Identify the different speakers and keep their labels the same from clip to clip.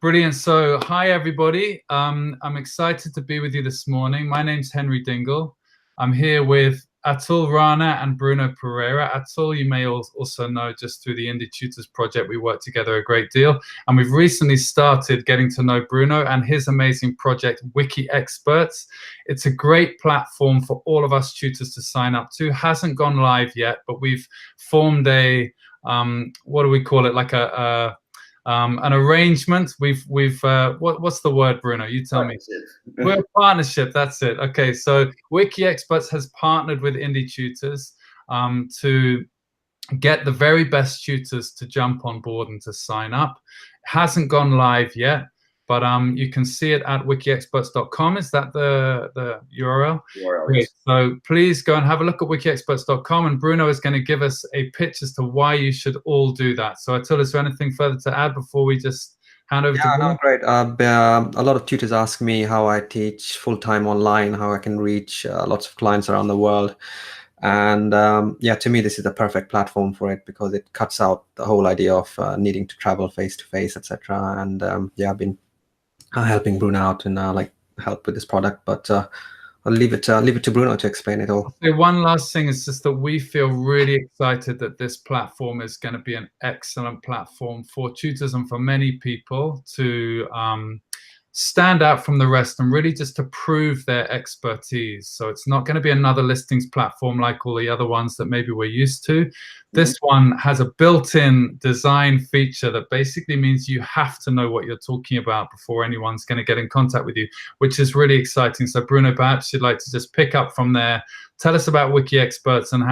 Speaker 1: Brilliant. So, hi everybody. I'm excited to be with you this morning. My name's Henry Dingle. I'm here with Atul Rana and Bruno Pereira. Atul, you may also know just through the Indie Tutors project, we work together a great deal. And we've recently started getting to know Bruno and his amazing project, WikiExpert. It's a great platform for all of us tutors to sign up to. Hasn't gone live yet, but we've formed a, what do we call it? Like an arrangement. What's the word, Bruno? You tell me. We're a partnership. That's it. Okay, so WikiExperts has partnered with Indie Tutors to get the very best tutors to jump on board and to sign up. It hasn't gone live yet, but you can see it at wikiexperts.com. Is that the URL? Great. So please go and have a look at wikiexperts.com, and Bruno is going to give us a pitch as to why you should all do that. So Atul, is there anything further to add before we just hand over to Bruno?
Speaker 2: No, great. A lot of tutors ask me how I teach full-time online, how I can reach lots of clients around the world. And yeah, to me, this is the perfect platform for it because it cuts out the whole idea of needing to travel face-to-face, etc. And yeah, I've been helping Bruno out and like help with this product, but I'll leave it to Bruno to explain it all.
Speaker 1: So one last thing is just that we feel really excited that this platform is going to be an excellent platform for tutors and for many people to stand out from the rest and really just to prove their expertise. So it's not going to be another listings platform like all the other ones that maybe we're used to. This one has a built-in design feature that basically means you have to know what you're talking about before anyone's going to get in contact with you, which is really exciting. So Bruno, perhaps you'd like to just pick up from there. Tell us about WikiExperts and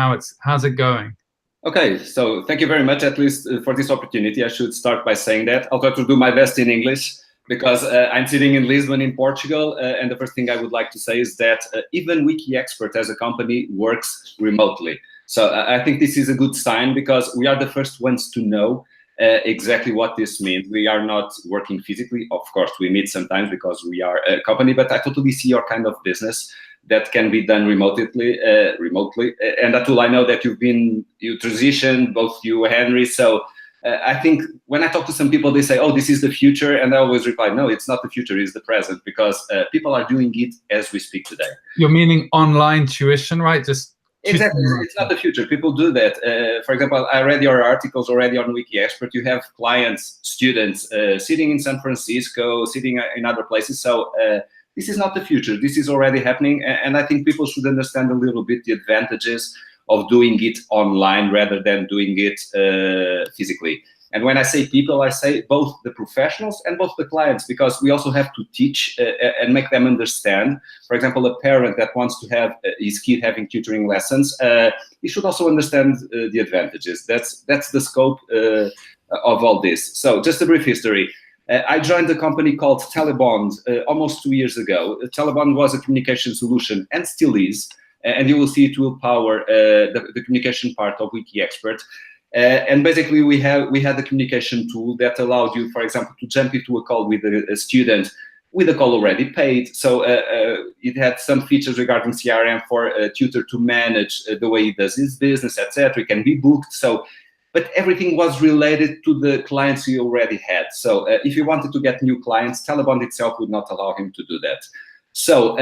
Speaker 1: how's it going?
Speaker 3: Okay, so thank you very much, at least for this opportunity. I should start by saying that. I'll try to do my best in English, because I'm sitting in Lisbon in Portugal, and the first thing I would like to say is that even WikiExpert as a company works remotely. So I think this is a good sign because we are the first ones to know exactly what this means. We are not working physically. Of course, we meet sometimes because we are a company, but I totally see your kind of business that can be done remotely. And Atul, I know that you transitioned, both you, Henry, so I think when I talk to some people, they say, oh, this is the future. And I always reply, no, it's not the future, it's the present, because people are doing it as we speak today.
Speaker 1: You're meaning online tuition, right?
Speaker 3: Exactly, it's not the future. People do that. For example, I read your articles already on WikiExpert. You have clients, students sitting in San Francisco, sitting in other places. So this is not the future. This is already happening. And I think people should understand a little bit the advantages of doing it online rather than doing it physically. And when I say people, I say both the professionals and both the clients, because we also have to teach and make them understand. For example, a parent that wants to have his kid having tutoring lessons, he should also understand the advantages. That's the scope of all this. So just a brief history. I joined a company called Telebond almost 2 years ago. Telebond was a communication solution and still is. And you will see it will power the communication part of WikiExpert. And basically, we had the communication tool that allowed you, for example, to jump into a call with a student with a call already paid. So it had some features regarding CRM for a tutor to manage the way he does his business, etc. It can be booked. So, but everything was related to the clients he already had. So if you wanted to get new clients, Telebond itself would not allow him to do that. So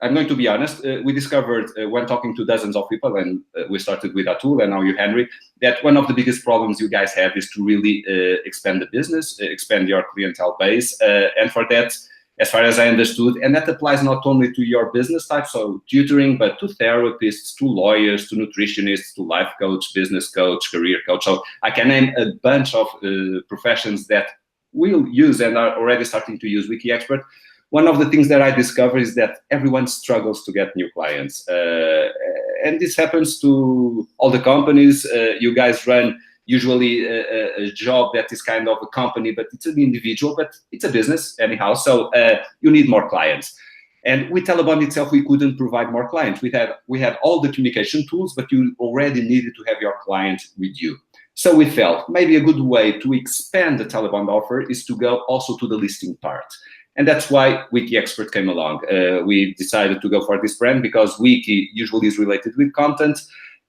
Speaker 3: I'm going to be honest, we discovered when talking to dozens of people, and we started with Atul and now you, Henry, that one of the biggest problems you guys have is to really expand the business, expand your clientele base. And for that, as far as I understood, and that applies not only to your business type, so tutoring, but to therapists, to lawyers, to nutritionists, to life coach, business coach, career coach. So I can name a bunch of professions that will use and are already starting to use WikiExpert. One of the things that I discover is that everyone struggles to get new clients. And this happens to all the companies. You guys run usually a job that is kind of a company, but it's an individual, but it's a business anyhow. So you need more clients. And with Telebond itself, we couldn't provide more clients. We had all the communication tools, but you already needed to have your client with you. So we felt maybe a good way to expand the Telebond offer is to go also to the listing part. And that's why WikiExpert came along. We decided to go for this brand because Wiki usually is related with content.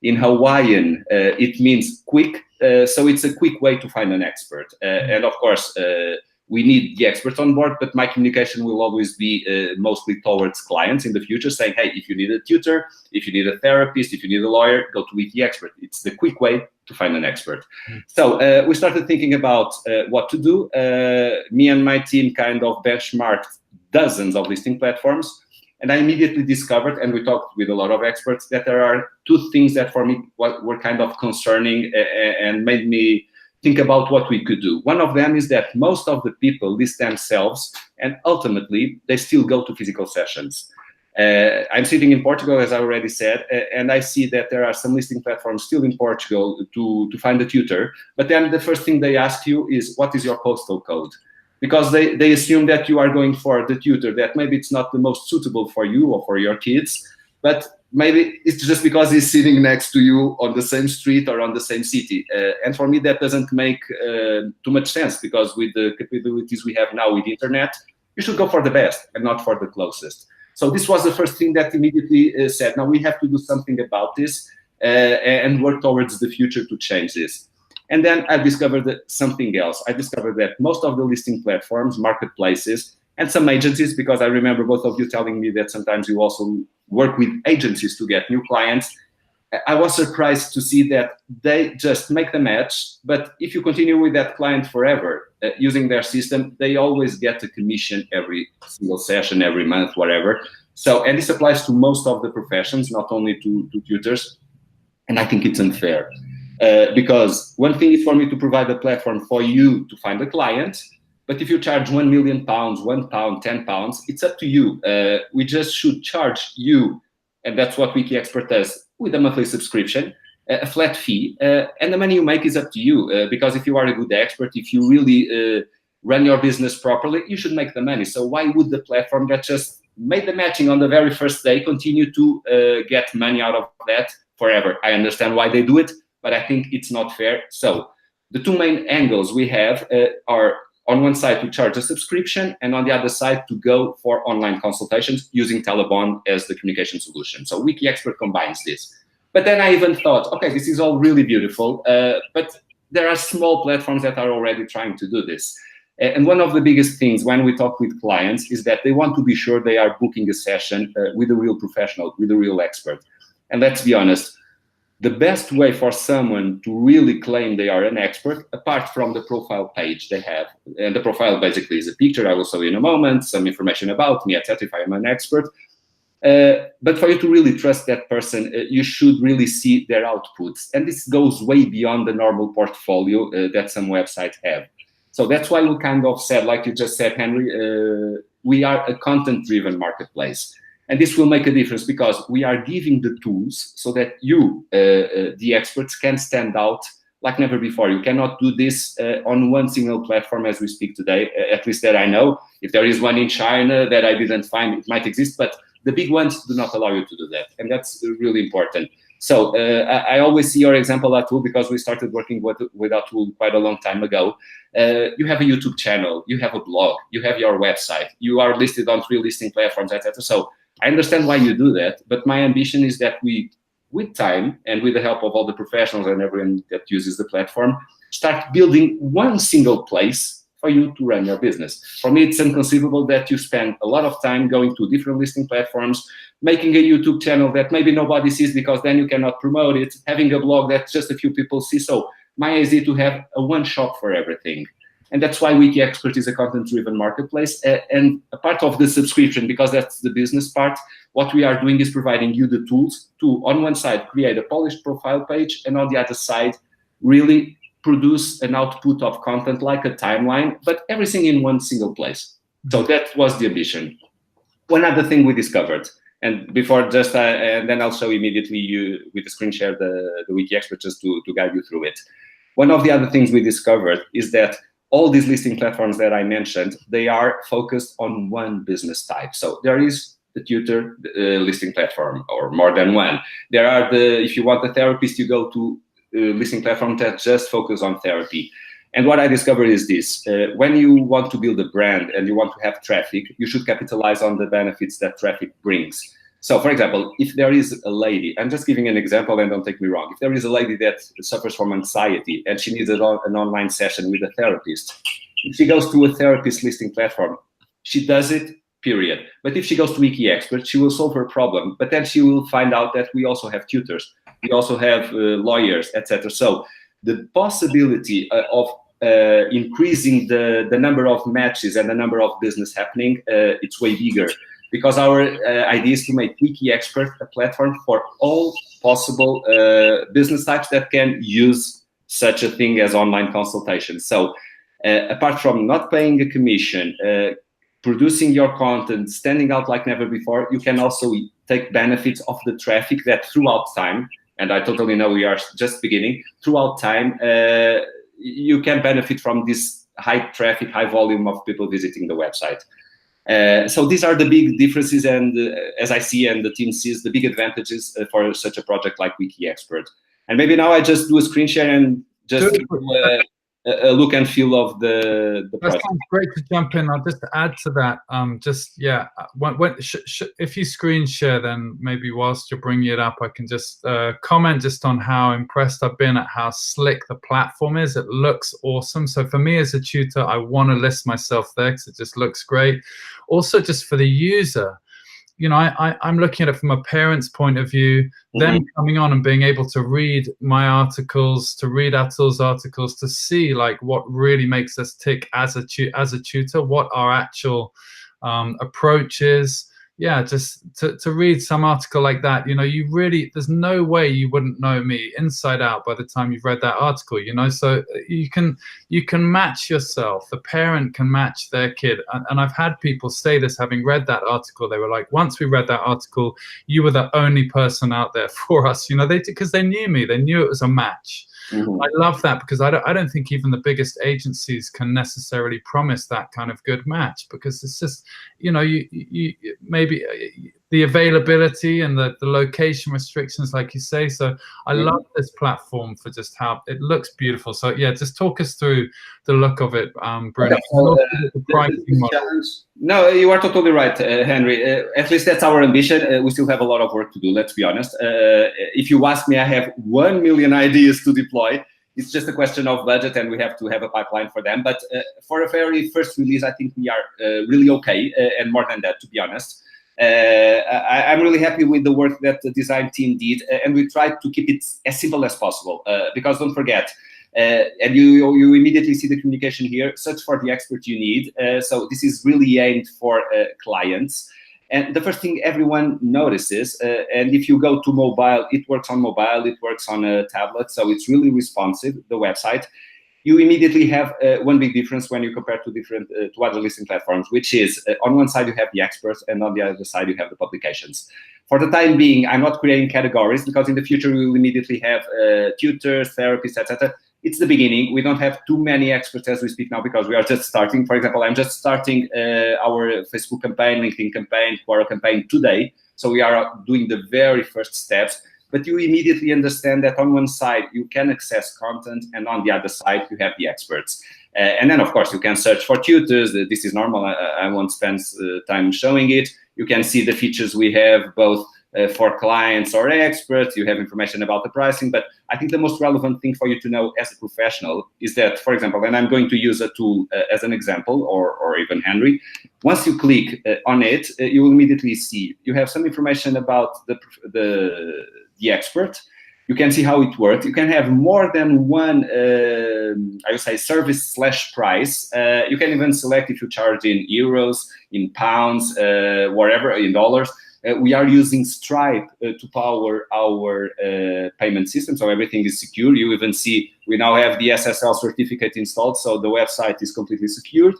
Speaker 3: In Hawaiian, it means quick. So it's a quick way to find an expert. And of course, we need the experts on board, but my communication will always be mostly towards clients in the future, saying, hey, if you need a tutor, if you need a therapist, if you need a lawyer, go to WikiExpert. It's the quick way to find an expert. So we started thinking about what to do. Me and my team kind of benchmarked dozens of listing platforms, and I immediately discovered, and we talked with a lot of experts, that there are two things that for me were kind of concerning and made me think about what we could do. One of them is that most of the people list themselves, and ultimately they still go to physical sessions. I'm sitting in Portugal, as I already said, and I see that there are some listing platforms still in Portugal to find a tutor, but then the first thing they ask you is, what is your postal code? Because they assume that you are going for the tutor, that maybe it's not the most suitable for you or for your kids, but maybe it's just because he's sitting next to you on the same street or on the same city. And for me, that doesn't make too much sense, because with the capabilities we have now with the internet, you should go for the best and not for the closest. So this was the first thing that immediately said, now we have to do something about this and work towards the future to change this. And then I discovered something else. I discovered that most of the listing platforms, marketplaces, and some agencies, because I remember both of you telling me that sometimes you also work with agencies to get new clients. I was surprised to see that they just make the match, but if you continue with that client forever using their system, they always get a commission every single session, every month, whatever. So, and this applies to most of the professions, not only to tutors. And I think it's unfair. Because one thing is for me to provide a platform for you to find a client, but if you charge £1 million, £1, £10, it's up to you. We just should charge you, and that's what WikiExpert does, with a monthly subscription, a flat fee, and the money you make is up to you. Because if you are a good expert, if you really run your business properly, you should make the money. So why would the platform that just made the matching on the very first day continue to get money out of that forever? I understand why they do it, but I think it's not fair. So the two main angles we have are, on one side, to charge a subscription, and on the other side, to go for online consultations using Telebond as the communication solution. So WikiExpert combines this. But then I even thought, okay, this is all really beautiful, but there are small platforms that are already trying to do this. And one of the biggest things when we talk with clients is that they want to be sure they are booking a session with a real professional, with a real expert. And let's be honest, the best way for someone to really claim they are an expert, apart from the profile page they have, and the profile basically is a picture, I will show you in a moment, some information about me, etc., if I am an expert. But for you to really trust that person, you should really see their outputs. And this goes way beyond the normal portfolio that some websites have. So that's why we kind of said, like you just said, Henry, we are a content-driven marketplace. And this will make a difference because we are giving the tools so that you, the experts, can stand out like never before. You cannot do this on one single platform as we speak today, at least that I know. If there is one in China that I didn't find, it might exist, but the big ones do not allow you to do that. And that's really important. So I always see your example, Atul, because we started working with Atul quite a long time ago. You have a YouTube channel, you have a blog, you have your website, you are listed on 3 listing platforms, etc. So I understand why you do that, but my ambition is that we, with time and with the help of all the professionals and everyone that uses the platform, start building one single place for you to run your business. For me, it's inconceivable that you spend a lot of time going to different listing platforms, making a YouTube channel that maybe nobody sees because then you cannot promote it, having a blog that just a few people see. So my idea is to have a one shop for everything. And that's why WikiExpert is a content-driven marketplace. And a part of the subscription, because that's the business part, what we are doing is providing you the tools to, on one side, create a polished profile page, and on the other side, really produce an output of content like a timeline, but everything in one single place. So that was the ambition. One other thing we discovered, and before just, and then I'll show immediately you with the screen share the WikiExpert just to guide you through it. One of the other things we discovered is that all these listing platforms that I mentioned, they are focused on one business type. So there is the tutor listing platform, or more than one. There are if you want a therapist, you go to listing platform that just focus on therapy. And what I discovered is this: when you want to build a brand and you want to have traffic, you should capitalize on the benefits that traffic brings. So, for example, if there is a lady, I'm just giving an example and don't take me wrong. If there is a lady that suffers from anxiety and she needs an online session with a therapist, If she goes to a therapist listing platform, she does it, period. But if she goes to WikiExpert, she will solve her problem. But then she will find out that we also have tutors, we also have lawyers, etc. So the possibility of increasing the number of matches and the number of business happening, it's way bigger. Because our idea is to make WikiExpert a platform for all possible business types that can use such a thing as online consultation. So apart from not paying a commission, producing your content, standing out like never before, you can also take benefits of the traffic that throughout time, and I totally know we are just beginning, throughout time, you can benefit from this high traffic, high volume of people visiting the website. So these are the big differences, and as I see and the team sees, the big advantages for such a project like WikiExpert. And maybe now I just do a screen share and just do a look and feel of the project.
Speaker 1: That sounds great to jump in. I'll just add to that. If you screen share, then maybe whilst you're bringing it up, I can just comment just on how impressed I've been at how slick the platform is. It looks awesome. So for me as a tutor, I want to list myself there because it just looks great. Also, just for the user, you know, I'm looking at it from a parent's point of view, them coming on and being able to read my articles, to read Atul's articles, to see like what really makes us tick as a tutor, what our actual approach is. Yeah, just to read some article like that, you know, you really, there's no way you wouldn't know me inside out by the time you've read that article, you know. So you can match yourself. The parent can match their kid. And I've had people say this having read that article. They were like, once we read that article, you were the only person out there for us, you know, because they knew me, they knew it was a match. I love that, because I don't think even the biggest agencies can necessarily promise that kind of good match, because it's just, you know, you maybe the availability and the location restrictions, like you say. So I love this platform for just how it looks beautiful. So yeah, just talk us through the look of it, Bruno.
Speaker 3: No, you are totally right, Henry. At least that's our ambition. We still have a lot of work to do, let's be honest. If you ask me, I have 1 million ideas to deploy. It's just a question of budget, and we have to have a pipeline for them. But for a very first release, I think we are really okay, and more than that, to be honest. I'm really happy with the work that the design team did, and we tried to keep it as simple as possible, because don't forget, and you immediately see the communication here, search for the expert you need. So this is really aimed for clients. And the first thing everyone notices, and if you go to mobile, it works on mobile, it works on a tablet, so it's really responsive, the website. You immediately have one big difference when you compare to other listing platforms, which is on one side you have the experts, and on the other side you have the publications. For the time being, I'm not creating categories, because in the future we will immediately have tutors, therapists, etc. It's the beginning. We don't have too many experts as we speak now, because we are just starting. For example, I'm just starting our Facebook campaign, LinkedIn campaign, Quora campaign today. So we are doing the very first steps. But you immediately understand that on one side you can access content, and on the other side you have the experts. And then, of course, you can search for tutors. This is normal. I won't spend time showing it. You can see the features we have, both for clients or experts. You have information about the pricing. But I think the most relevant thing for you to know as a professional is that, for example, when I'm going to use a tool as an example, or even Henry, once you click on it, you will immediately see you have some information about the expert. You can see how it works. You can have more than one, I would say, service/price. You can even select if you charge in euros, in pounds, whatever, in dollars. We are using Stripe to power our payment system, so everything is secure. You even see we now have the SSL certificate installed, so the website is completely secured.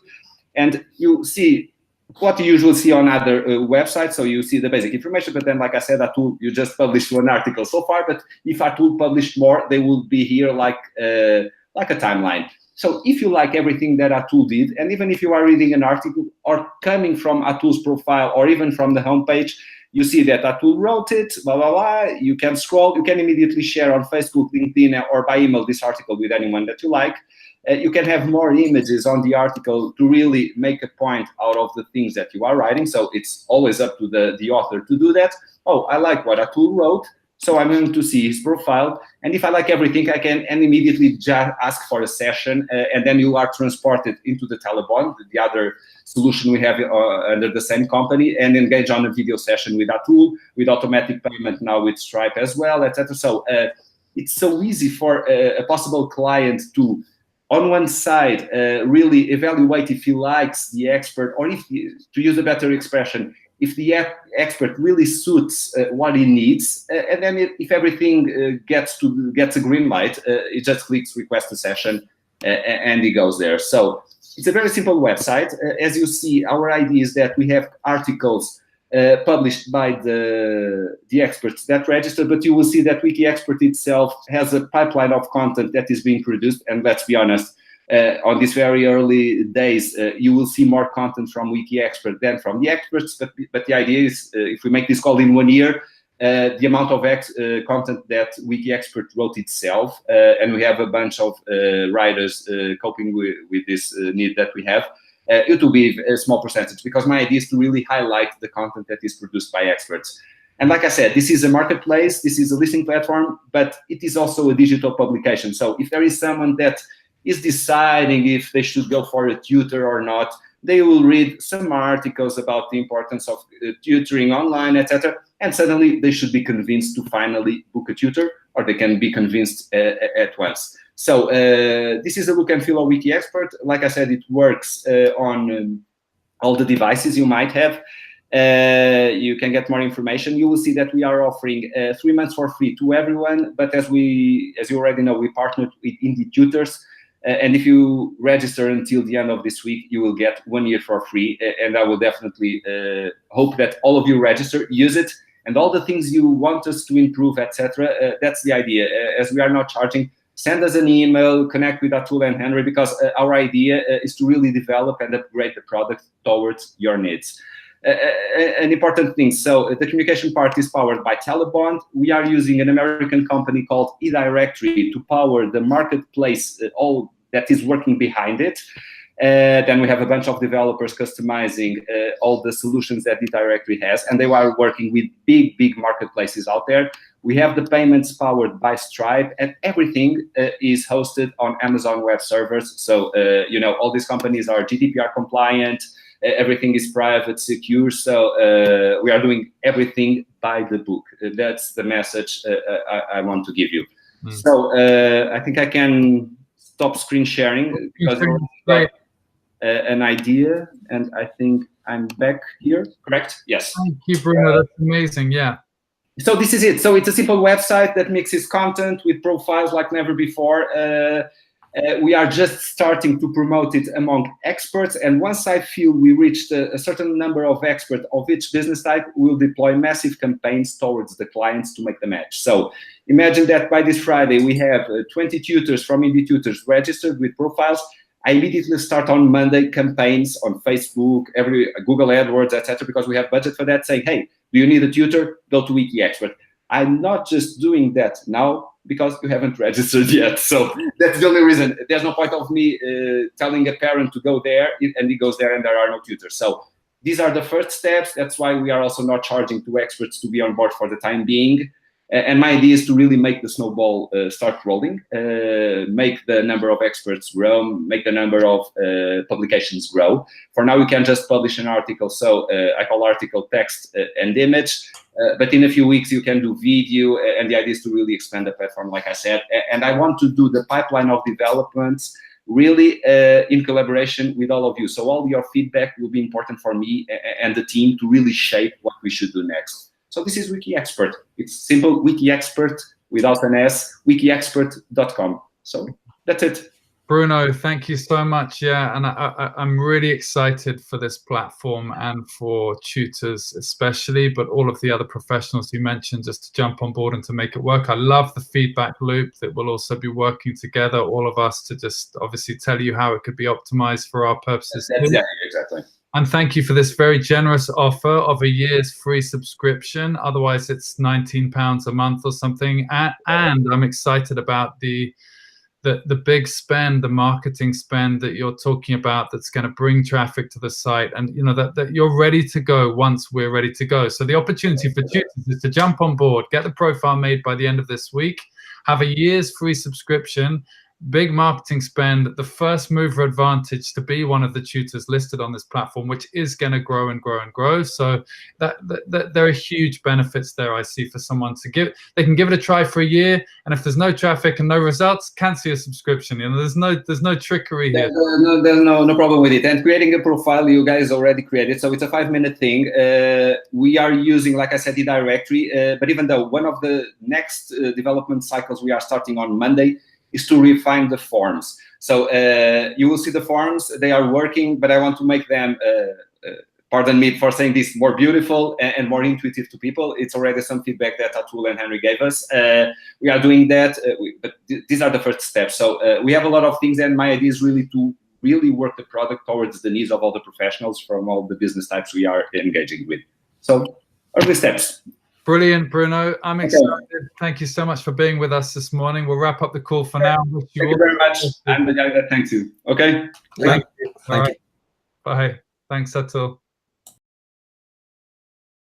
Speaker 3: And you see what you usually see on other websites. So you see the basic information, but then, like I said, Atul, you just published one article so far, but if Atul published more, they will be here like a timeline. So if you like everything that Atul did, and even if you are reading an article or coming from Atul's profile or even from the homepage, you see that Atul wrote it, blah, blah, blah. You can scroll, you can immediately share on Facebook, LinkedIn, or by email this article with anyone that you like. You can have more images on the article to really make a point out of the things that you are writing. So it's always up to the author to do that. Oh, I like what Atul wrote, So I'm going to see his profile, and if I like everything, I can immediately just ask for a session, and then you are transported into the Telebond, the other solution we have under the same company, and engage on a video session with Atul, with automatic payment now with Stripe as well, etc. So it's so easy for a possible client to, on one side, really evaluate if he likes the expert, or if, to use a better expression, if the expert really suits what he needs, and then if everything gets a green light, he just clicks request a session, and he goes there. So it's a very simple website. As you see, our idea is that we have articles published by the experts that register, but you will see that WikiExpert itself has a pipeline of content that is being produced, and let's be honest, on these very early days, you will see more content from WikiExpert than from the experts, but the idea is, if we make this call in 1 year, the amount of content that WikiExpert wrote itself, and we have a bunch of writers coping with this need that we have, it will be a small percentage, because my idea is to really highlight the content that is produced by experts. And like I said, this is a marketplace, this is a listing platform, but it is also a digital publication. So if there is someone that is deciding if they should go for a tutor or not, they will read some articles about the importance of tutoring online, etc. And suddenly they should be convinced to finally book a tutor, or they can be convinced at once. So this is a look and feel of WikiExpert. Like I said, it works on all the devices you might have. You can get more information. You will see that we are offering 3 months for free to everyone. But as you already know, we partnered with Indie Tutors. And if you register until the end of this week, you will get 1 year for free. And I will definitely hope that all of you register, use it, and all the things you want us to improve, etc. That's the idea. As we are not charging, send us an email, connect with Atul and Henry, because our idea is to really develop and upgrade the product towards your needs. An important thing, so the communication part is powered by Telebond. We are using an American company called eDirectory to power the marketplace, all that is working behind it. Then we have a bunch of developers customizing all the solutions that eDirectory has, and they are working with big marketplaces out there. We have the payments powered by Stripe, and everything is hosted on Amazon Web Servers. So, you know, all these companies are GDPR compliant, everything is private, secure. So we are doing everything by the book. That's the message I want to give you. So I think I can stop screen sharing, because I got an idea, and I think I'm back here, correct? Yes.
Speaker 1: Thank you, Bruno. That's amazing. Yeah.
Speaker 3: So this is it. So it's a simple website that mixes content with profiles like never before. We are just starting to promote it among experts, and once I feel we reached a certain number of experts of each business type, we'll deploy massive campaigns towards the clients to make the match. So imagine that by this Friday we have 20 tutors from Indie Tutors registered with profiles. I immediately start on Monday campaigns on Facebook, Google AdWords, etc., because we have budget for that, saying, hey, do you need a tutor? Go to WikiExpert. I'm not just doing that now because you haven't registered yet. So that's the only reason. There's no point of me telling a parent to go there, and he goes there and there are no tutors. So these are the first steps. That's why we are also not charging to experts to be on board for the time being. And my idea is to really make the snowball start rolling, make the number of experts grow, make the number of publications grow. For now, we can just publish an article. So I call article text and image. But in a few weeks, you can do video. And the idea is to really expand the platform, like I said. And I want to do the pipeline of developments really in collaboration with all of you. So all your feedback will be important for me and the team to really shape what we should do next. So this is WikiExpert. It's simple, WikiExpert without an S, wikiexpert.com. So that's it.
Speaker 1: Bruno, thank you so much. Yeah, and I'm really excited for this platform and for tutors especially, but all of the other professionals you mentioned, just to jump on board and to make it work. I love the feedback loop that we'll also be working together, all of us, to just obviously tell you how it could be optimized for our purposes.
Speaker 3: Exactly.
Speaker 1: And thank you for this very generous offer of a year's free subscription. Otherwise, it's £19 a month or something. And I'm excited about the the big spend, the marketing spend that you're talking about, that's going to bring traffic to the site, and you know that you're ready to go once we're ready to go. So the opportunity for tutors is to jump on board, get the profile made by the end of this week, have a year's free subscription, big marketing spend, the first mover advantage to be one of the tutors listed on this platform, which is going to grow and grow and grow. So that there are huge benefits there, I see, for someone to give. They can give it a try for a year, and if there's no traffic and no results, cancel your subscription. You know, there's no trickery here.
Speaker 3: There's no problem with it. And creating a profile, you guys already created, so it's a 5-minute thing. We are using, like I said, the directory, but even though one of the next development cycles we are starting on Monday is to refine the forms. So you will see the forms, they are working, but I want to make them, pardon me for saying this, more beautiful and more intuitive to people. It's already some feedback that Atul and Henry gave us. We are doing that, but these are the first steps. So we have a lot of things, and my idea is really to work the product towards the needs of all the professionals from all the business types we are engaging with. So early steps.
Speaker 1: Brilliant, Bruno. I'm excited. Thank you so much for being with us this morning. We'll wrap up the call for now.
Speaker 3: Thank you very much. I'm the guy that thanks you. Okay?
Speaker 1: Thank you.
Speaker 2: Thank you.
Speaker 1: Bye. Thanks, Atul.